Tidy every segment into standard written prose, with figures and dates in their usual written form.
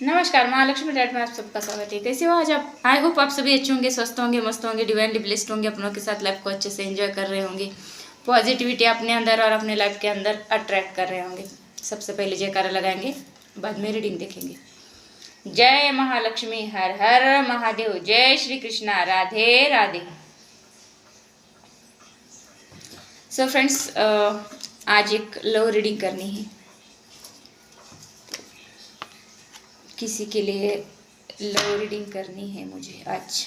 नमस्कार, महालक्ष्मी डाइट में आप सबका स्वागत है। कैसे हो आज आप? आई होप आप सभी अच्छे होंगे, स्वस्थ होंगे, मस्त होंगे, डिवाइनली ब्लेस्ड होंगे, अपनों के साथ लाइफ को अच्छे से एंजॉय कर रहे होंगे, पॉजिटिविटी अपने अंदर और अपने लाइफ के अंदर अट्रैक्ट कर रहे होंगे। सबसे पहले जयकारा लगाएंगे, बाद में रीडिंग देखेंगे। जय महालक्ष्मी, हर हर महादेव, जय श्री कृष्णा, राधे राधे। सो फ्रेंड्स, आज एक लव रीडिंग करनी है। किसी के लिए लव रीडिंग करनी है मुझे आज।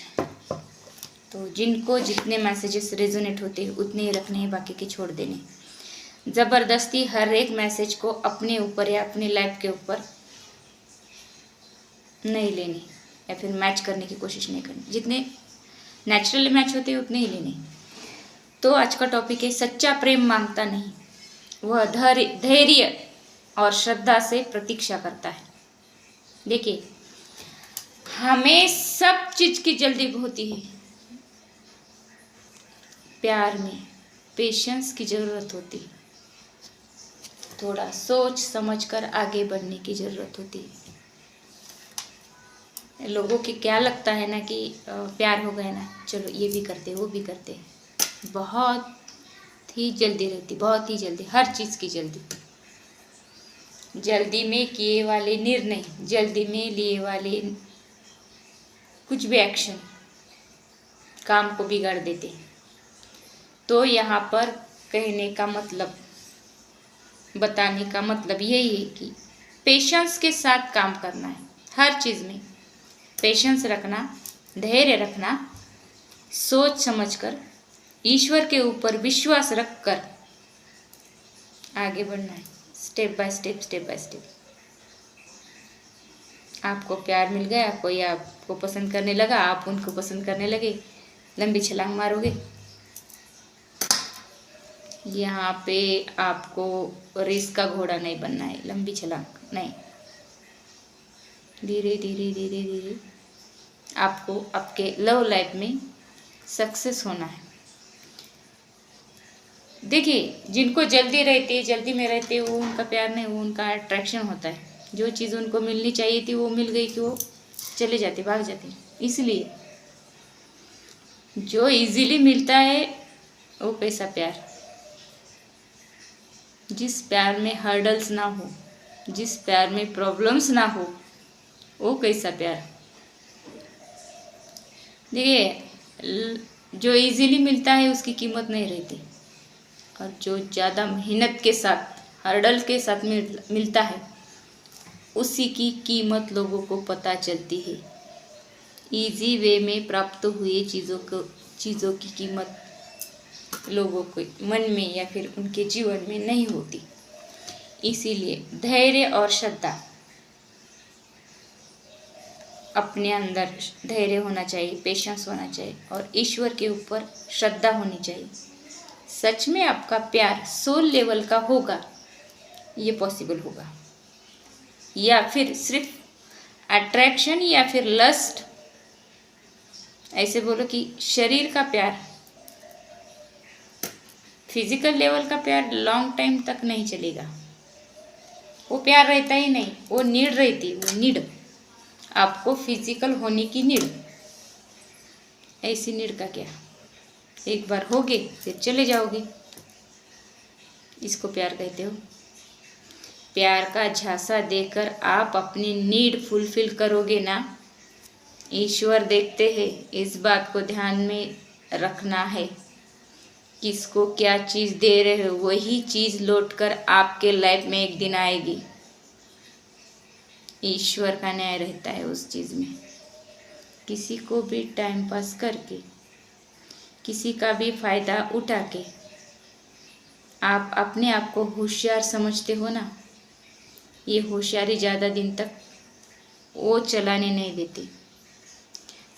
तो जिनको जितने मैसेजेस रेजोनेट होते हैं उतने ही रखने हैं, बाकी के छोड़ देने। ज़बरदस्ती हर एक मैसेज को अपने ऊपर या अपनी लाइफ के ऊपर नहीं लेने या फिर मैच करने की कोशिश नहीं करनी। जितने नेचुरली मैच होते हैं उतने ही लेने। तो आज का टॉपिक है, सच्चा प्रेम मांगता नहीं, वह धैर्य और श्रद्धा से प्रतीक्षा करता है। देखिए, हमें सब चीज की जल्दी होती है। प्यार में पेशेंस की जरूरत होती है, थोड़ा सोच समझकर आगे बढ़ने की जरूरत होती है। लोगों की क्या लगता है ना कि प्यार हो गया ना, चलो ये भी करते वो भी करते। बहुत ही जल्दी रहती, बहुत ही जल्दी, हर चीज की जल्दी। जल्दी में किए वाले निर्णय, जल्दी में लिए वाले कुछ भी एक्शन काम को बिगाड़ देते हैं। तो यहाँ पर कहने का मतलब, बताने का मतलब यही है कि पेशेंस के साथ काम करना है। हर चीज़ में पेशेंस रखना, धैर्य रखना, सोच समझकर, ईश्वर के ऊपर विश्वास रखकर आगे बढ़ना है। Step by step, step by step. आपको प्यार मिल गया, कोई आपको पसंद करने लगा, आप उनको पसंद करने लगे, लंबी छलांग मारोगे। यहाँ पे आपको रेस का घोड़ा नहीं बनना है, लंबी छलांग नहीं। धीरे धीरे धीरे धीरे आपको आपके लव लाइफ में सक्सेस होना है। देखिए, जिनको जल्दी रहती है, जल्दी में रहते हैं, वो उनका प्यार नहीं, वो उनका अट्रैक्शन होता है। जो चीज़ उनको मिलनी चाहिए थी वो मिल गई कि वो चले जाते, भाग जाते। इसलिए जो इजीली मिलता है वो कैसा प्यार, जिस प्यार में हर्डल्स ना हो, जिस प्यार में प्रॉब्लम्स ना हो, वो कैसा प्यार। देखिए, जो इजीली मिलता है उसकी कीमत नहीं रहती, और जो ज़्यादा मेहनत के साथ, हर्डल के साथ मिलता है उसी की कीमत लोगों को पता चलती है। इजी वे में प्राप्त हुए चीज़ों की कीमत लोगों के मन में या फिर उनके जीवन में नहीं होती। इसीलिए धैर्य और श्रद्धा, अपने अंदर धैर्य होना चाहिए, पेशेंस होना चाहिए, और ईश्वर के ऊपर श्रद्धा होनी चाहिए। सच में आपका प्यार सोल लेवल का होगा, ये पॉसिबल होगा, या फिर सिर्फ अट्रैक्शन या फिर लस्ट, ऐसे बोलो कि शरीर का प्यार, फिजिकल लेवल का प्यार लॉन्ग टाइम तक नहीं चलेगा। वो प्यार रहता ही नहीं, वो नीड रहती, वो नीड, आपको फिजिकल होने की नीड। ऐसी नीड का क्या, एक बार होगे फिर चले जाओगे, इसको प्यार कहते हो। प्यार का झांसा देकर आप अपनी नीड फुलफिल करोगे ना, ईश्वर देखते हैं। इस बात को ध्यान में रखना है, किसको क्या चीज़ दे रहे हो वही चीज़ लौट कर आपके लाइफ में एक दिन आएगी। ईश्वर का न्याय रहता है उस चीज़ में। किसी को भी टाइम पास करके, किसी का भी फ़ायदा उठा के आप अपने आप को होशियार समझते हो ना, ये होशियारी ज़्यादा दिन तक वो चलाने नहीं देती।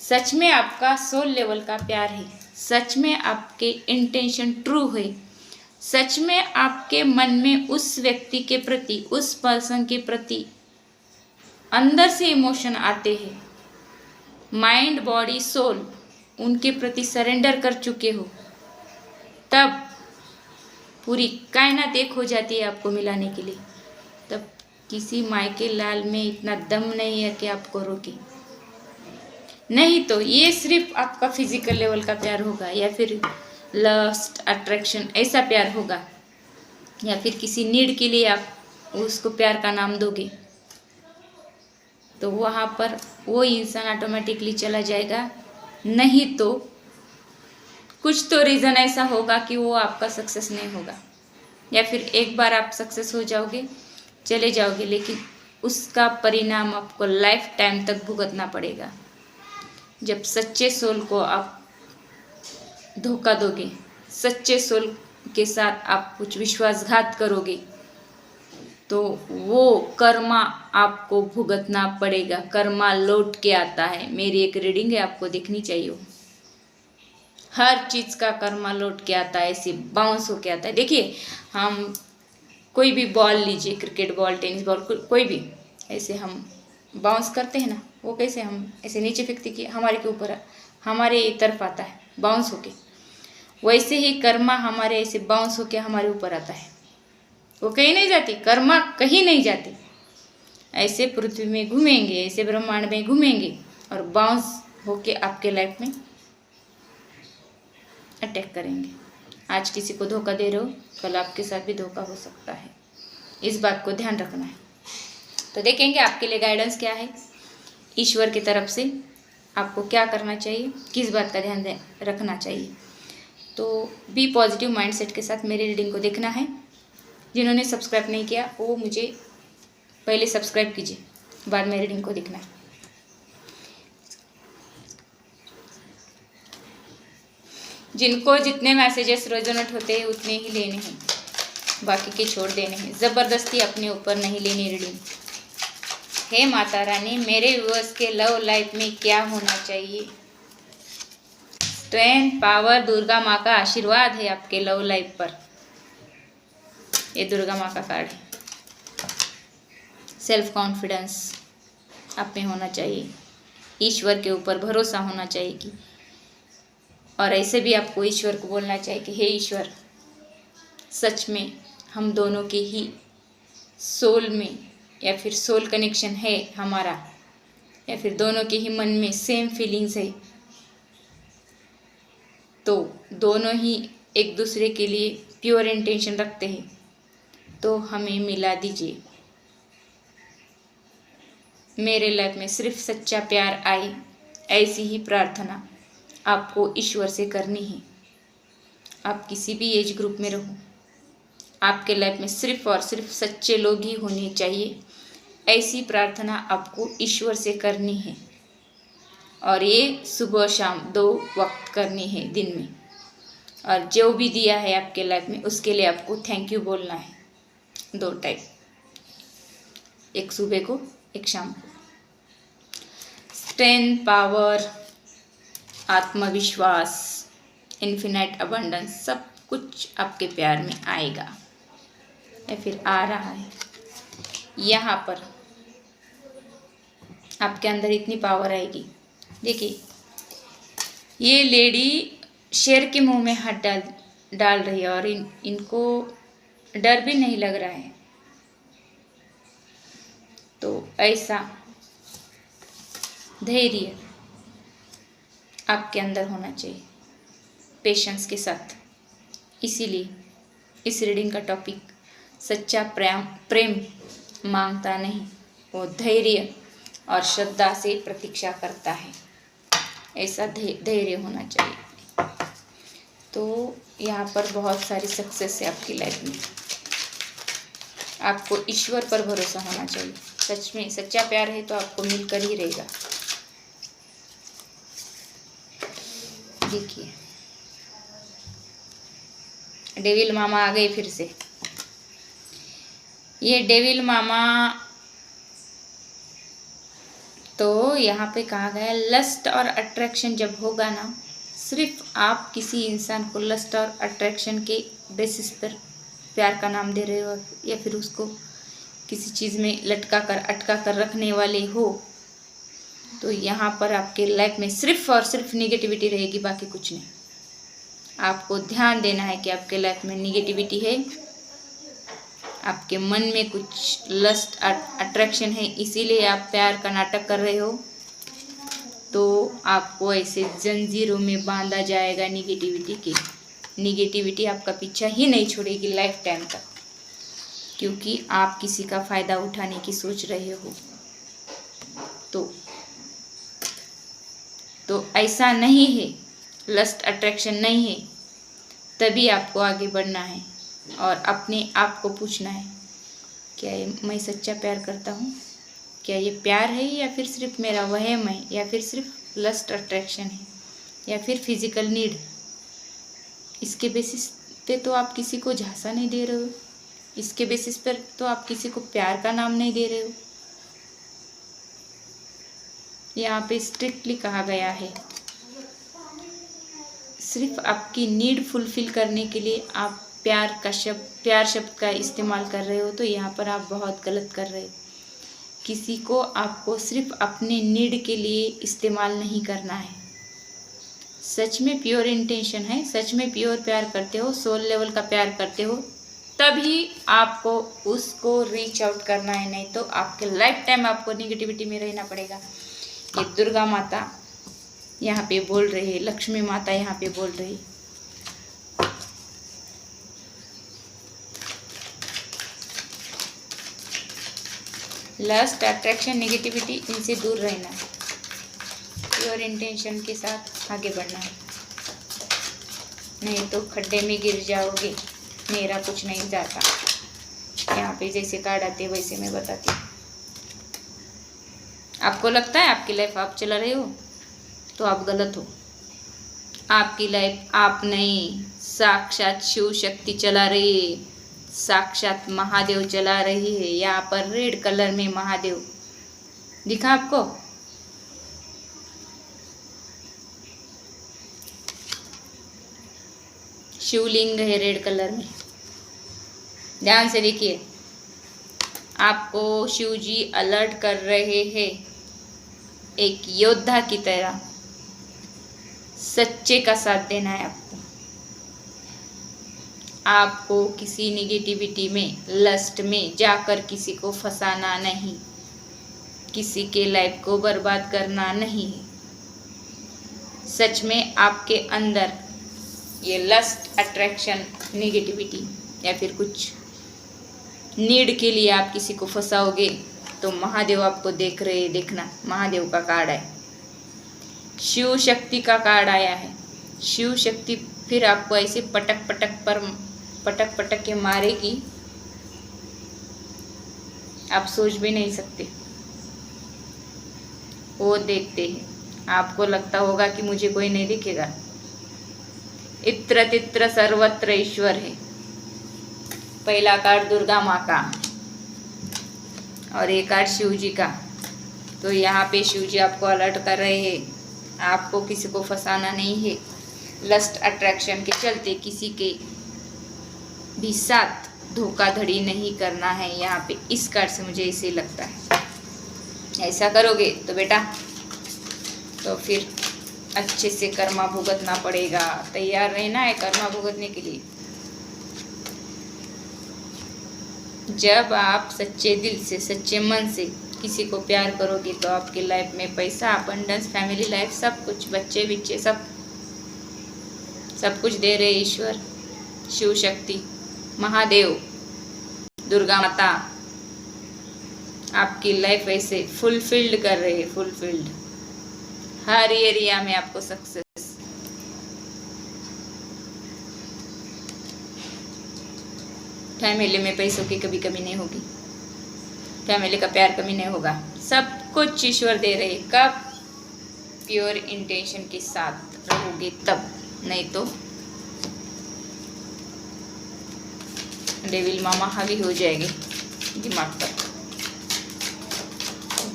सच में आपका सोल लेवल का प्यार है, सच में आपके इंटेंशन ट्रू है, सच में आपके मन में उस व्यक्ति के प्रति, उस पर्सन के प्रति अंदर से इमोशन आते हैं, माइंड बॉडी सोल उनके प्रति सरेंडर कर चुके हो, तब पूरी कायनात एक हो जाती है आपको मिलाने के लिए। तब किसी मायके लाल में इतना दम नहीं है कि आपको रोके। नहीं तो ये सिर्फ आपका फिजिकल लेवल का प्यार होगा, या फिर लस्ट अट्रैक्शन ऐसा प्यार होगा, या फिर किसी नीड के लिए आप उसको प्यार का नाम दोगे, तो वहाँ पर वो इंसान ऑटोमेटिकली चला जाएगा। नहीं तो कुछ तो रीज़न ऐसा होगा कि वो आपका सक्सेस नहीं होगा, या फिर एक बार आप सक्सेस हो जाओगे, चले जाओगे, लेकिन उसका परिणाम आपको लाइफ टाइम तक भुगतना पड़ेगा। जब सच्चे सोल को आप धोखा दोगे, सच्चे सोल के साथ आप कुछ विश्वासघात करोगे, तो वो कर्मा आपको भुगतना पड़ेगा। कर्मा लौट के आता है। मेरी एक रीडिंग है, आपको देखनी चाहिए। हर चीज़ का कर्मा लौट के आता है, ऐसे बाउंस होके आता है। देखिए, हम कोई भी बॉल लीजिए, क्रिकेट बॉल, टेनिस बॉल, कोई भी, ऐसे हम बाउंस करते हैं ना, वो कैसे हम ऐसे नीचे फेंकते कि हमारे के ऊपर, हमारे तरफ आता है बाउंस होके। वैसे ही कर्मा हमारे ऐसे बाउंस होके हमारे ऊपर आता है। वो कहीं नहीं जाती, कर्मा कहीं नहीं जाती। ऐसे पृथ्वी में घूमेंगे, ऐसे ब्रह्मांड में घूमेंगे और बाउंस होके आपके लाइफ में अटैक करेंगे। आज किसी को धोखा दे रहे हो, कल आपके साथ भी धोखा हो सकता है। इस बात को ध्यान रखना है। तो देखेंगे आपके लिए गाइडेंस क्या है ईश्वर की तरफ से, आपको क्या करना चाहिए, किस बात का ध्यान रखना चाहिए। तो बी पॉजिटिव माइंडसेट के साथ मेरी रीडिंग को देखना है। जिन्होंने सब्सक्राइब नहीं किया वो मुझे पहले सब्सक्राइब कीजिए, बाद में रीडिंग को देखना है। जिनको जितने मैसेजेस रेजोनेट होते हैं उतने ही लेने हैं, बाकी के छोड़ देने हैं। ज़बरदस्ती अपने ऊपर नहीं लेनी रीडिंग। हे माता रानी, मेरे व्यूअर्स के लव लाइफ में क्या होना चाहिए? स्ट्रेंथ, पावर, दुर्गा माँ का आशीर्वाद है आपके लव लाइफ पर। ये दुर्गा माँ का कार्ड है। सेल्फ कॉन्फिडेंस आप में होना चाहिए, ईश्वर के ऊपर भरोसा होना चाहिए कि, और ऐसे भी आपको ईश्वर को बोलना चाहिए कि हे ईश्वर, सच में हम दोनों के ही सोल में, या फिर सोल कनेक्शन है हमारा, या फिर दोनों के ही मन में सेम फीलिंग्स है, तो दोनों ही एक दूसरे के लिए प्योर इंटेंशन रखते हैं, तो हमें मिला दीजिए। मेरे लाइफ में सिर्फ सच्चा प्यार आए, ऐसी ही प्रार्थना आपको ईश्वर से करनी है। आप किसी भी एज ग्रुप में रहो, आपके लाइफ में सिर्फ और सिर्फ सच्चे लोग ही होने चाहिए, ऐसी प्रार्थना आपको ईश्वर से करनी है। और ये सुबह शाम 2 वक्त करनी है दिन में। और जो भी दिया है आपके लाइफ में उसके लिए आपको थैंक यू बोलना है 2 टाइम, एक सुबह को एक शाम को। स्ट्रेंथ, पावर, आत्मविश्वास, इन्फिनाइट अबंडेंस, सब कुछ आपके प्यार में आएगा या फिर आ रहा है। यहाँ पर आपके अंदर इतनी पावर आएगी। देखिए, ये लेडी शेर के मुंह में हाथ डाल रही है और इनको डर भी नहीं लग रहा है। तो ऐसा धैर्य आपके अंदर होना चाहिए, पेशेंस के साथ। इसीलिए इस रीडिंग का टॉपिक सच्चा प्रेम मांगता नहीं, वो धैर्य और श्रद्धा से प्रतीक्षा करता है। ऐसा धैर्य होना चाहिए। तो यहाँ पर बहुत सारी सक्सेस है आपकी लाइफ में। आपको ईश्वर पर भरोसा होना चाहिए। सच में सच्चा प्यार है तो आपको मिलकर ही रहेगा। देखिए, डेविल मामा आ गए फिर से। ये डेविल मामा तो यहाँ पे कहा गया लस्ट और अट्रैक्शन जब होगा ना, सिर्फ आप किसी इंसान को लस्ट और अट्रैक्शन के बेसिस पर प्यार का नाम दे रहे हो, या फिर उसको किसी चीज़ में लटका कर अटका कर रखने वाले हो, तो यहाँ पर आपके लाइफ में सिर्फ और सिर्फ निगेटिविटी रहेगी, बाकी कुछ नहीं। आपको ध्यान देना है कि आपके लाइफ में निगेटिविटी है आपके मन में कुछ लस्ट अट्रैक्शन है, इसीलिए आप प्यार का नाटक कर रहे हो, तो आपको ऐसे जंजीरों में बांधा जाएगा निगेटिविटी के। निगेटिविटी आपका पीछा ही नहीं छोड़ेगी लाइफ टाइम तक, क्योंकि आप किसी का फ़ायदा उठाने की सोच रहे हो। तो ऐसा नहीं है, लस्ट अट्रैक्शन नहीं है। तभी आपको आगे बढ़ना है और अपने आप को पूछना है, क्या ये मैं सच्चा प्यार करता हूँ? क्या ये प्यार है या फिर सिर्फ मेरा वहम है, या फिर सिर्फ लस्ट अट्रैक्शन है, या फिर फिजिकल नीड? इसके बेसिस पे तो आप किसी को झांसा नहीं दे रहे हो, इसके बेसिस पर तो आप किसी को प्यार का नाम नहीं दे रहे हो। यहाँ पे स्ट्रिक्टली कहा गया है, सिर्फ आपकी नीड फुलफिल करने के लिए आप प्यार शब्द का इस्तेमाल कर रहे हो, तो यहाँ पर आप बहुत गलत कर रहे हो। किसी को आपको सिर्फ अपने नीड के लिए इस्तेमाल नहीं करना है। सच में प्योर इंटेंशन है, सच में प्योर प्यार करते हो, सोल लेवल का प्यार करते हो, तभी आपको उसको रीच आउट करना है, नहीं तो आपके लाइफ टाइम आपको निगेटिविटी में रहना पड़ेगा। ये दुर्गा माता यहाँ पे बोल रही है, लक्ष्मी माता यहाँ पे बोल रही है। लस्ट अट्रैक्शन निगेटिविटी, इनसे दूर रहना है, प्योर इंटेंशन के साथ आगे बढ़ना है, नहीं तो खड्डे में गिर जाओगे। मेरा कुछ नहीं जाता। यहाँ पे जैसे कार्ड आते वैसे मैं बताती हूँ। आपको लगता है आपकी लाइफ आप चला रहे हो, तो आप गलत हो। आपकी लाइफ आप नहीं, साक्षात शिव शक्ति चला रही है, साक्षात महादेव चला रही है। यहाँ पर रेड कलर में महादेव दिखा आपको? शिवलिंग है रेड कलर में, ध्यान से देखिए। आपको शिव जी अलर्ट कर रहे हैं, एक योद्धा की तरह सच्चे का साथ देना है आपको। आपको किसी निगेटिविटी में, लस्ट में जाकर किसी को फंसाना नहीं, किसी के लाइफ को बर्बाद करना नहीं। सच में आपके अंदर ये लस्ट अट्रैक्शन, निगेटिविटी या फिर कुछ नीड के लिए आप किसी को फंसाओगे, तो महादेव आपको देख रहे, देखना महादेव का कार्ड है, शिव शक्ति का कार्ड आया है। शिव शक्ति फिर आपको ऐसे पटक पटक के मारेगी, आप सोच भी नहीं सकते। वो देखते हैं, आपको लगता होगा कि मुझे कोई नहीं दिखेगा। इत्र तित्र सर्वत्र ईश्वर है। पहला कार्ड दुर्गा माँ का और एक कार्ड शिव जी का। तो यहाँ पे शिव जी आपको अलर्ट कर रहे हैं, आपको किसी को फंसाना नहीं है। लस्ट अट्रैक्शन के चलते किसी के भी साथ धोखाधड़ी नहीं करना है। यहाँ पे इस कार्ड से मुझे ऐसे लगता है। ऐसा करोगे तो बेटा, तो फिर अच्छे से कर्मा भुगतना पड़ेगा। तैयार रहना है कर्मा भुगतने के लिए। जब आप सच्चे दिल से, सच्चे मन से किसी को प्यार करोगे, तो आपकी लाइफ में पैसा, अबंडेंस, फैमिली लाइफ, सब कुछ, बच्चे बिच्चे सब कुछ दे रहे ईश्वर, शिव शक्ति, महादेव, दुर्गा माता आपकी लाइफ ऐसे फुलफिल्ड कर रहे हैं। फुलफिल्ड हर एरिया में आपको सक्सेस। फैमिली में पैसों की कभी कमी नहीं होगी, फैमिली का प्यार कमी नहीं होगा, सब कुछ ईश्वर दे रहे। कब? प्योर इंटेंशन के साथ रहोगे तब, नहीं तो डेविल मामा हावी हो जाएंगे दिमाग पर।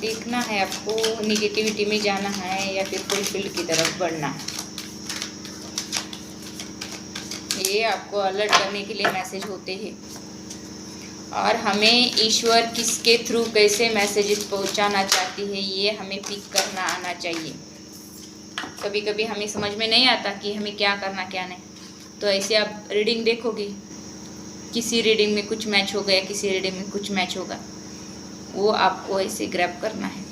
देखना है आपको, निगेटिविटी में जाना है या फिर फुलफिल की तरफ बढ़ना है। ये आपको अलर्ट करने के लिए मैसेज होते हैं, और हमें ईश्वर किसके थ्रू कैसे मैसेजेस पहुंचाना चाहती है, ये हमें पिक करना आना चाहिए। कभी कभी हमें समझ में नहीं आता कि हमें क्या करना क्या नहीं, तो ऐसे आप रीडिंग देखोगे किसी रीडिंग में कुछ मैच हो गया, किसी रीडिंग में कुछ मैच होगा, वो आपको ऐसे ग्रैब करना है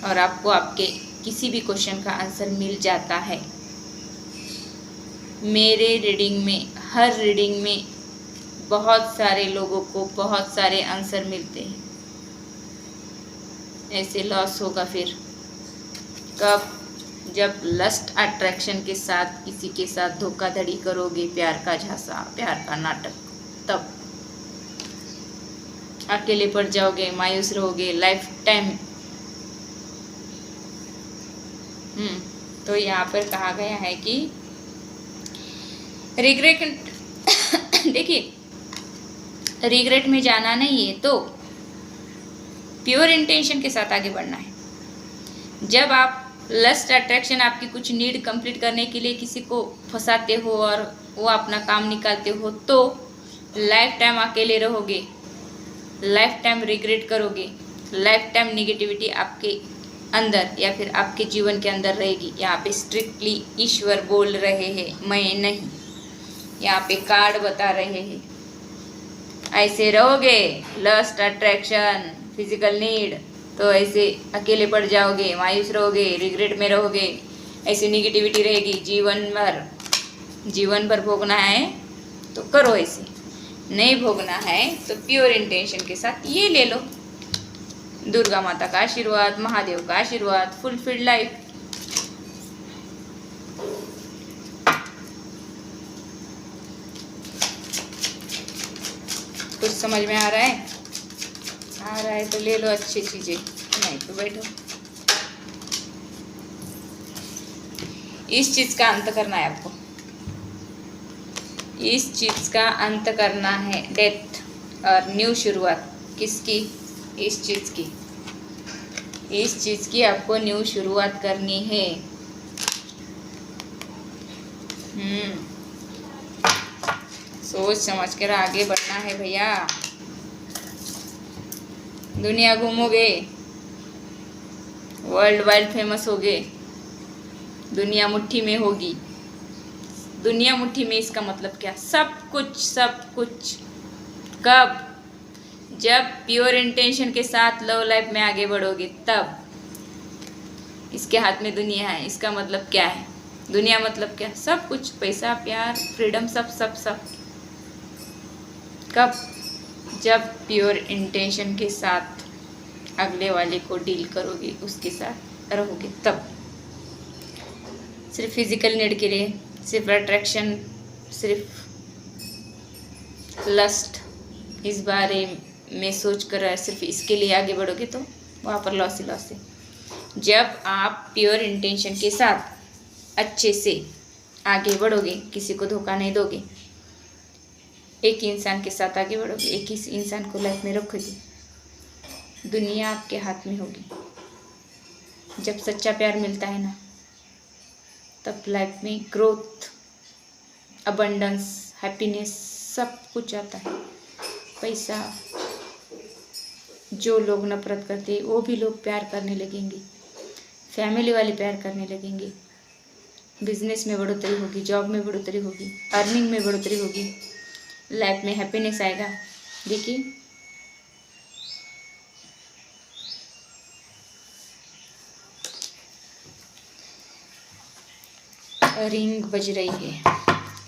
और आपको आपके किसी भी क्वेश्चन का आंसर मिल जाता है। मेरे रीडिंग में, हर रीडिंग में बहुत सारे लोगों को बहुत सारे आंसर मिलते हैं। ऐसे लॉस होगा फिर कब? जब लस्ट अट्रैक्शन के साथ किसी के साथ धोखाधड़ी करोगे, प्यार का झांसा, प्यार का नाटक, तब अकेले पड़ जाओगे, मायूस रहोगे लाइफ टाइम। तो यहाँ पर कहा गया है कि रिग्रेट देखिए, रिग्रेट में जाना नहीं है, तो प्योर इंटेंशन के साथ आगे बढ़ना है। जब आप लस्ट अट्रैक्शन, आपकी कुछ नीड कंप्लीट करने के लिए किसी को फंसाते हो और वो अपना काम निकालते हो, तो लाइफ टाइम अकेले रहोगे, लाइफ टाइम रिग्रेट करोगे, लाइफ टाइम निगेटिविटी आपके अंदर या फिर आपके जीवन के अंदर रहेगी। यहाँ पे स्ट्रिक्टली ईश्वर बोल रहे हैं, मैं नहीं। यहाँ पे कार्ड बता रहे हैं, ऐसे रहोगे, लस्ट अट्रैक्शन, फिजिकल नीड, तो ऐसे अकेले पड़ जाओगे, मायूस रहोगे, रिग्रेट में रहोगे, ऐसी निगेटिविटी रहेगी जीवन भर भोगना है तो करो, ऐसे नहीं भोगना है तो प्योर इंटेंशन के साथ ये ले लो। दुर्गा माता का आशीर्वाद, महादेव का आशीर्वाद, फुलफिल्ड लाइफ। कुछ समझ में आ रहा है? आ रहा है तो ले लो अच्छी चीजें, नहीं तो बैठो। इस चीज का अंत करना है आपको, इस चीज का अंत करना है, डेथ और न्यू शुरुआत। किसकी? इस चीज की आपको न्यू शुरुआत करनी है। सोच समझ कर आगे बढ़ना है भैया। दुनिया घूमोगे, वर्ल्ड वाइड फेमस होगे, दुनिया मुट्ठी में होगी। दुनिया मुट्ठी में इसका मतलब क्या? सब कुछ। कब? जब प्योर इंटेंशन के साथ लव लाइफ में आगे बढ़ोगे, तब। इसके हाथ में दुनिया है, इसका मतलब क्या है? दुनिया मतलब क्या? सब कुछ, पैसा, प्यार, फ्रीडम, सब। कब? जब प्योर इंटेंशन के साथ अगले वाले को डील करोगे, उसके साथ रहोगे, तब। सिर्फ फिजिकल नीड के लिए, सिर्फ अट्रैक्शन, सिर्फ लस्ट, इस बारे में सोच कर सिर्फ इसके लिए आगे बढ़ोगे तो वहाँ पर लॉस ही लॉस है। जब आप प्योर इंटेंशन के साथ अच्छे से आगे बढ़ोगे, किसी को धोखा नहीं दोगे, एक इंसान के साथ आगे बढ़ोगे, एक ही इंसान को लाइफ में रखोगे, दुनिया आपके हाथ में होगी। जब सच्चा प्यार मिलता है ना, तब लाइफ में ग्रोथ, अबंडेंस, हैप्पीनेस, सब कुछ आता है। पैसा, जो लोग नफरत करते हैं वो भी लोग प्यार करने लगेंगे, फैमिली वाले प्यार करने लगेंगे, बिजनेस में बढ़ोतरी होगी, जॉब में बढ़ोतरी होगी, अर्निंग में बढ़ोतरी होगी, लाइफ में हैप्पीनेस आएगा। देखिए, रिंग बज रही है,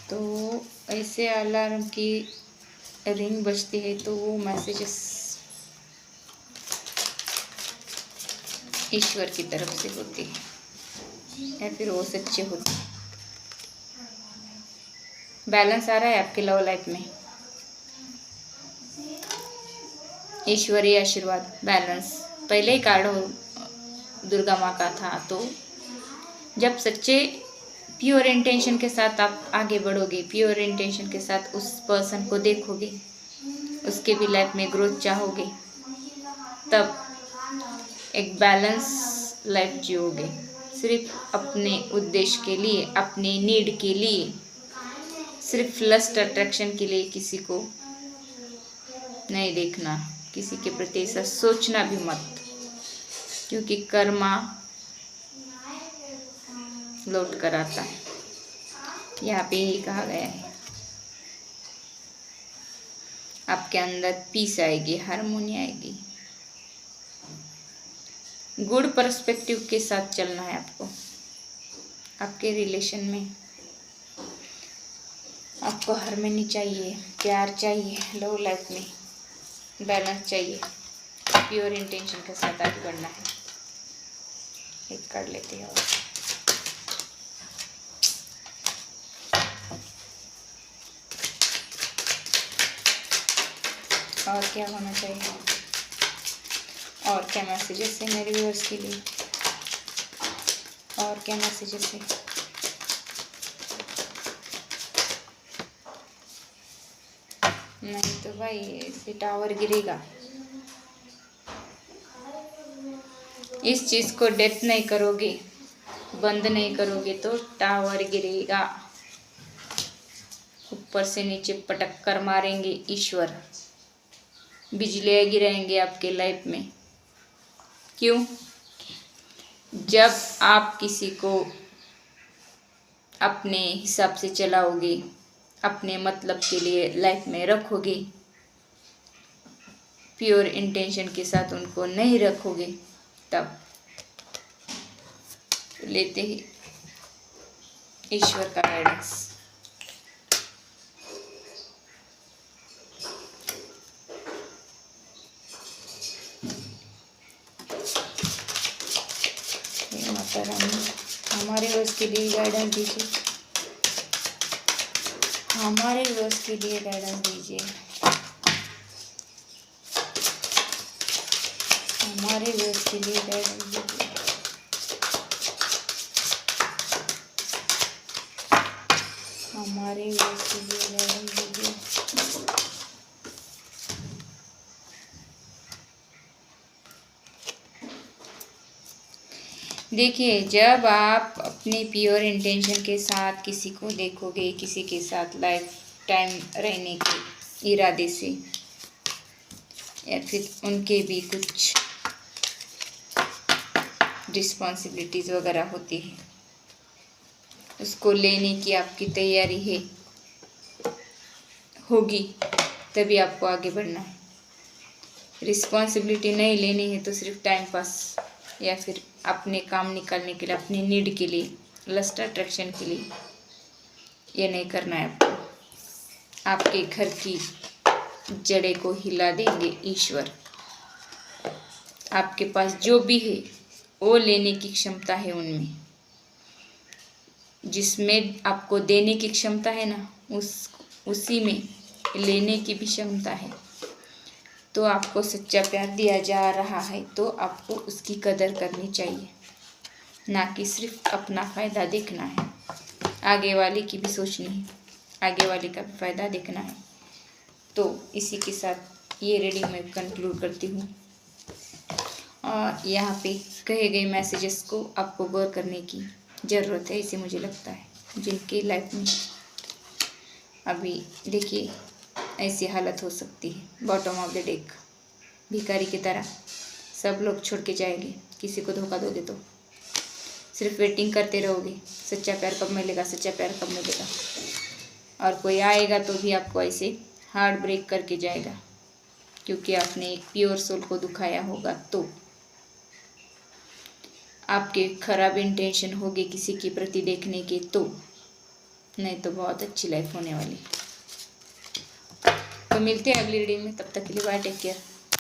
तो ऐसे अलार्म की रिंग बजती है तो वो मैसेजेस ईश्वर की तरफ से होती है या फिर वो सच्चे होते हैं। बैलेंस आ रहा है आपके लव लाइफ में, ईश्वरीय आशीर्वाद, बैलेंस। पहले ही कार्ड हो दुर्गा माँ का था, तो जब सच्चे प्योर इंटेंशन के साथ आप आगे बढ़ोगे, प्योर इंटेंशन के साथ उस पर्सन को देखोगे, उसके भी लाइफ में ग्रोथ चाहोगे, तब एक बैलेंस लाइफ जियोगे। सिर्फ अपने उद्देश्य के लिए, अपने नीड के लिए, सिर्फ लस्ट अट्रैक्शन के लिए किसी को नहीं देखना, किसी के प्रति ऐसा सोचना भी मत, क्योंकि कर्मा लौट कर आता है। यहाँ पे यही कहा गया है। आपके अंदर पीस आएगी, हार्मोनी आएगी। गुड पर्सपेक्टिव के साथ चलना है आपको। आपके रिलेशन में आपको हार्मनी चाहिए, प्यार चाहिए, लव लाइफ में बैलेंस चाहिए, प्योर इंटेंशन के साथ आगे बढ़ना है। एक कर लेते हैं और क्या होना चाहिए, और क्या मैसेजेस है मेरे व्यूअर्स के लिए, और क्या मैसेजेस है। नहीं तो भाई ऐसे टावर गिरेगा। इस चीज़ को डेथ नहीं करोगे, बंद नहीं करोगे तो टावर गिरेगा। ऊपर से नीचे पटक कर मारेंगे ईश्वर, बिजलियाँ गिराएंगे आपके लाइफ में। क्यों? जब आप किसी को अपने हिसाब से चलाओगे, अपने मतलब के लिए लाइफ में रखोगे, प्योर इंटेंशन के साथ उनको नहीं रखोगे, तब लेते ही ईश्वर का गाइडेंस। माता रानी हमारे वर्ष के लिए गाइडेंस दीजिए, हमारे वर्ष के लिए गाइडेंस दीजिए, हमारे वर्ष के लिए गाइडेंस दीजिए, हमारे वर्ष के लिए गाइडेंस दीजिए। देखिए, जब आप अपने प्योर इंटेंशन के साथ किसी को देखोगे, किसी के साथ लाइफ टाइम रहने के इरादे से, या फिर उनके भी कुछ रिस्पॉन्सिबिलिटीज़ वगैरह होती है, उसको लेने की आपकी तैयारी है, होगी, तभी आपको आगे बढ़ना है। रिस्पॉन्सिबिलिटी नहीं लेनी है तो सिर्फ टाइम पास या फिर अपने काम निकालने के लिए, अपनी नीड के लिए, लस्ट अट्रैक्शन के लिए, ये नहीं करना है आपको। आपके घर की जड़ें को हिला देंगे ईश्वर। आपके पास जो भी है वो लेने की क्षमता है उनमें, जिसमें आपको देने की क्षमता है ना, उसी में लेने की भी क्षमता है। तो आपको सच्चा प्यार दिया जा रहा है तो आपको उसकी कदर करनी चाहिए, ना कि सिर्फ अपना फ़ायदा देखना है। आगे वाले की भी सोचनी है, आगे वाले का भी फ़ायदा देखना है। तो इसी के साथ ये रीडिंग मैं कंक्लूड करती हूँ। और यहाँ पे कहे गए मैसेजेस को आपको गौर करने की ज़रूरत है, ऐसे मुझे लगता है। जिनकी लाइफ में अभी देखिए ऐसी हालत हो सकती है, बॉटम ऑफ द डेक, भिखारी की तरह सब लोग छोड़ के जाएंगे। किसी को धोखा दोगे तो सिर्फ वेटिंग करते रहोगे, सच्चा प्यार कब मिलेगा, सच्चा प्यार कब मिलेगा। और कोई आएगा तो भी आपको ऐसे हार्ट ब्रेक करके जाएगा, क्योंकि आपने एक प्योर सोल को दुखाया होगा। तो आपके खराब इंटेंशन होगी किसी के प्रति देखने के, तो नहीं तो बहुत अच्छी लाइफ होने वाली। तो मिलते हैं अगली रीडिंग में, तब तक के लिए बाय, टेक केयर।